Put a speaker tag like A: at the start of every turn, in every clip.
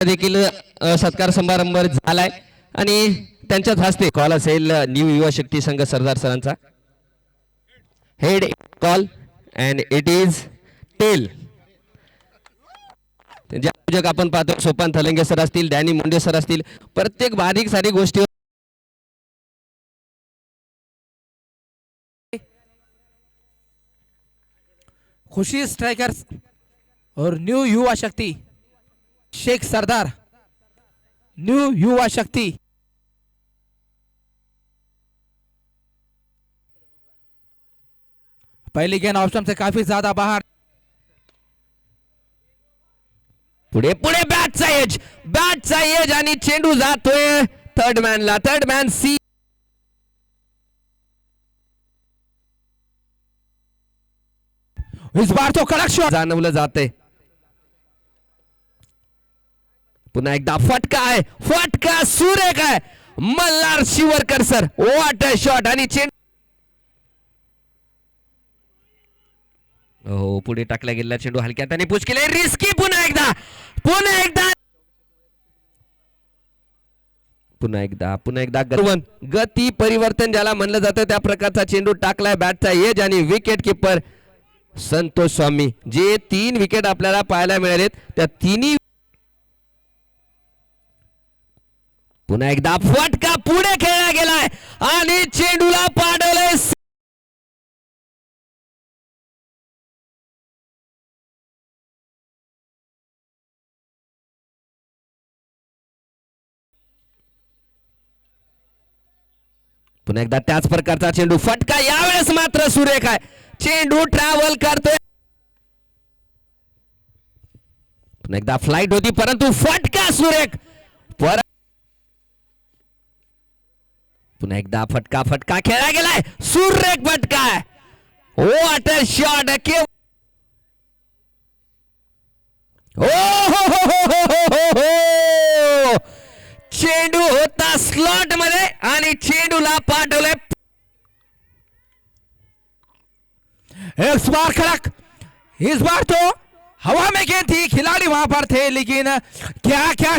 A: देखील सत्कार समारंभ झालाय आणि त्यांच्याच हस्ते कॉल असेल न्यू युवा शक्ती संघ सरदार सरांचा head call and it is tail. जग आपण पाहतो सोपान थलंगे सर असतील, डॅनी मुंडे सर असतील, प्रत्येक बारीक सारी गोष्टी
B: खुशी स्ट्राइकर्स और न्यू युवा शक्ति शेख सरदार. न्यू युवा शक्ति पहली गेंद ऑप्शन से काफी ज्यादा बाहर.
A: पुढे पुढे बॅटचा एज आणि चेंडू जातोय थर्ड मॅन सी.
B: इस बार तो कडक शॉट
A: जाणवलं जाते. पुन्हा एकदा फटका आहे, फटका सुरेख आहे. Malhar Shivarkar sir what a shot आणि चेंडू हो पुढे टाकला गेलेला चेंडू हलक्यात आणि पुश केले रिस्की. पुन्हा एकदा गती परिवर्तन ज्याला म्हणलं जातं त्या प्रकारचा चेंडू टाकलाय. बॅटचा एज आणि विकेट किपर संतोष स्वामी. जे 3 विकेट आपल्याला पाहायला मिळालेत त्या तिन्ही. पुन्हा एकदा फटका पुढे खेळला गेलाय आणि चेंडूला पाडवलंय. पुन्हा एकदा त्याच प्रकारचा चेंडू फटका यावेळेस मात्र सुरेख आहे. चेंडू ट्रॅव्हल करतोय. पुन्हा एकदा फ्लाइट होती परंतु फटका सुरेख. पुन्हा एकदा फटका खेळला गेलाय. सुरेख फटका. What a shot. चेंडू होता स्लॉट मध्ये आणि चेंडूला पाठवले.
B: इस बार कड़क. इस बार तो हवा में गेंद थी, खिलाड़ी वहां पर थे, लेकिन क्या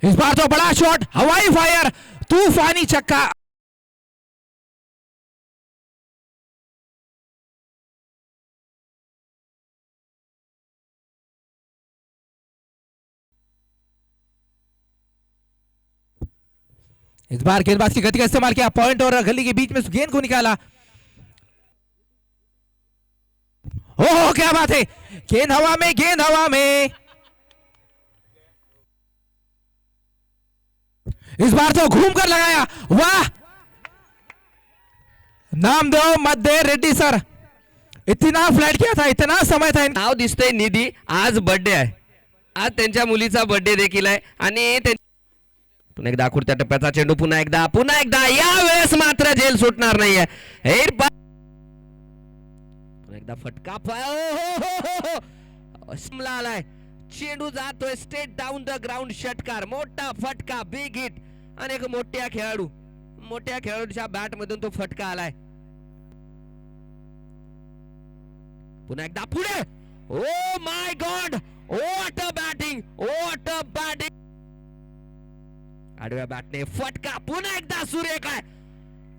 B: इस बार तो बड़ा शॉट, हवाई फायर, तूफानी छक्का. इस बार गेंदबाज की गति का इस्तेमाल किया, पॉइंट और गली के बीच में गेंद को निकाला. ओह क्या बात है. गेंद हवा में. इस बार तो घूम कर लगाया. वाह. नामदेव मध्य रेड्डी सर. इतना फ्लॅट किया था, इतना समय था.
A: नाव दिसतंय निधी. आज बर्थडे आहे. आज त्यांच्या मुलीचा बर्थडे देखील आहे आणि पुन्हा एकदा खुर्च्या टप्प्याचा चेंडू. पुन्हा एकदा यावेळेस मात्र झेल सुटणार नाहीये. पुन्हा एकदा फटका आलाय. चेंडू जातोय स्ट्रेट डाऊन द ग्राउंड. षटकार, मोठा फटका, बिग हिट आणि एक मोठ्या खेळाडूच्या बॅट मधून तो फटका आलाय. पुन्हा एकदा पुढे. Oh my God, what a batting. आडव्या बॅटने फटका. पुन्हा एकदा सुरेख आहे.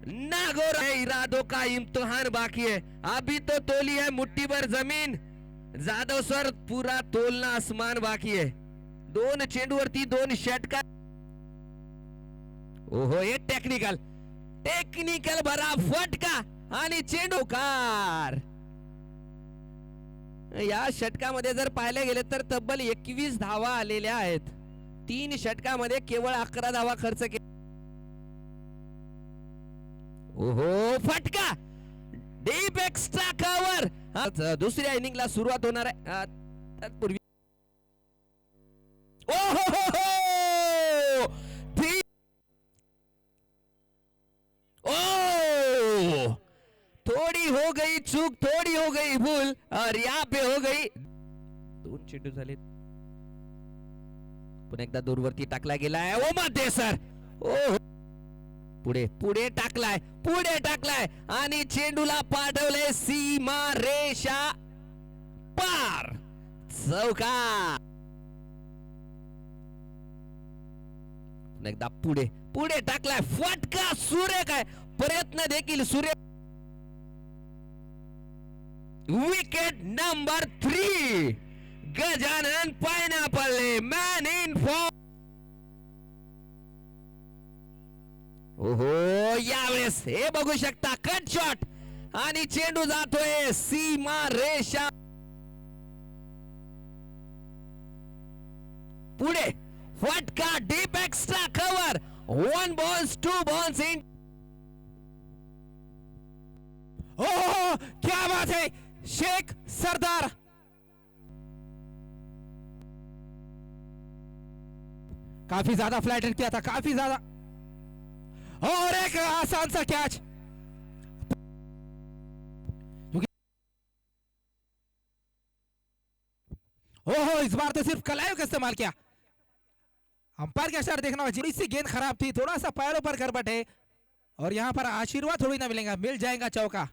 A: नागोर है, इरादों का इम्तिहान बाकी है. अभी तो तोली है मुट्ठी भर जमीन, जाधव सर पूरा तोलना आसमान बाकी है. 2 चेंडूवरती 2 षटकार. ओहो हे टेक्निकल भरा फटका आणि चेंडू कार. या षटकामध्ये जर पाहिले गेले तर तब्बल 21 धावा आलेल्या आहेत. 3 षटकामध्ये केवळ 11 धावा खर्च केला. ओहो फटका, डीप एक्स्ट्रा कव्हर. दुसऱ्या इनिंगला सुरुवात होणार आहे. तत्पूर्वी थोड़ी हो गई चूक, थोड़ी हो गई भूल और यहाँ पे हो गई. 2 चेंडू झाले. पुन्हा एकदा दूरवरती टाकला गेलाय. ओ मध्ये सर. ओ पुढे टाकलाय आणि चेंडूला पाठवले सीमा रेषा पार. चौका. एकदा पुढे पुढे टाकलाय फटका सुरेख आहे प्रयत्न देखील सूर्य wicket number 3 Gajanan pineapple man in form. ओहो यावेळेस हे बघू शकता कट शॉट आणि चेंडू जातोय सीमा रेषा पुढे फटका deep extra cover 1 balls 2 balls in.
B: ओह क्या बात है शेख सरदार. काफी ज्यादा फ्लैट हिट किया था काफी ज्यादा और एक आसान सा कैच. ओहो इस बार तो सिर्फ कलाइयों का इस्तेमाल किया. अंपायर का इशारा देखना होगा. इससे गेंद खराब थी थोड़ा सा पैरों पर करवट है और यहां पर आशीर्वाद थोड़ी ना मिलेगा मिल जाएगा चौका.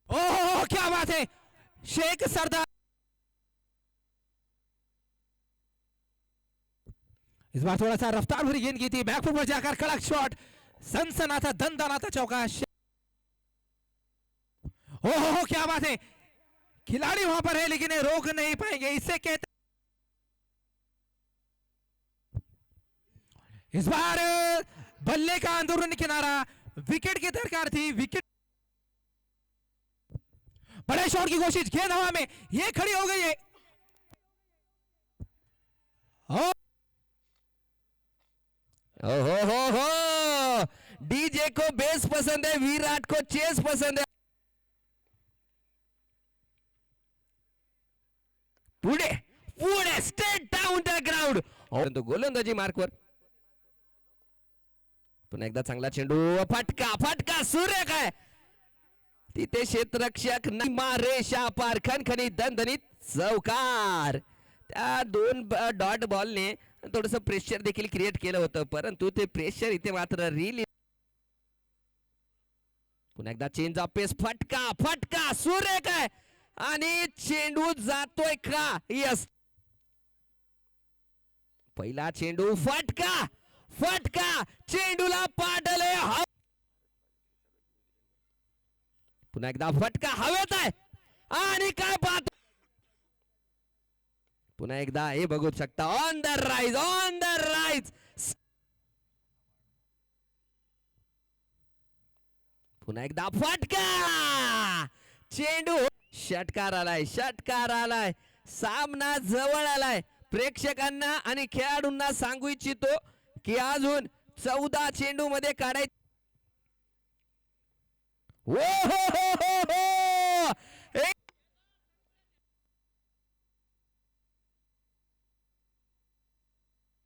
B: ओह क्या बात है शेख सरदार. इस बार थोड़ा सा रफ्तार भरी गेंद की थी बैकफुट पर जाकर कड़क शॉट सनसनाता दंदनाता चौका. ओहो क्या बात है खिलाड़ी वहां पर है लेकिन ये रोक नहीं पाएंगे. इससे कहते इस बार बल्ले का अंदरूनी किनारा विकेट की दरकार थी. विकेट बड़े शॉट की कोशिश गेंद हवा में ये खड़ी हो गई है.
A: ओहो हो डीजे को बेस पसंद है विराट को चेस पसंद है. पुढे पुढे स्ट्रेट डाउन द ग्राउंड परंतु गोलंदाजी मार्कवर. पुन्हा एकदा चांगला चेंडू फटका फटका सुरेख आहे तिथे क्षेत्ररक्षक रेषा पार खणखणीत दणदणीत चौकार. त्या 2 डॉट बॉलने थोडस प्रेशर देखील क्रिएट केलं होतं परंतु ते प्रेशर इथे मात्र रिलीज. पुन्हा एकदा चेंज ऑफ पेस फटका फटका सुरेख आहे आणि चेंडू जातोय का. यस पहिला चेंडू फटका फटका चेंडूला पाडले. पुन्हा एकदा फटका हवेत आहे आणि काय पाहतो. पुन्हा एकदा हे बघू शकता on the rise on the rise. पुन्हा एकदा फटका चेंडू षटकार आलाय सामना जवळ आलाय. प्रेक्षकांना आणि खेळाडूंना सांगू इच्छितो की अजून 14 चेंडू मध्ये काढायचे.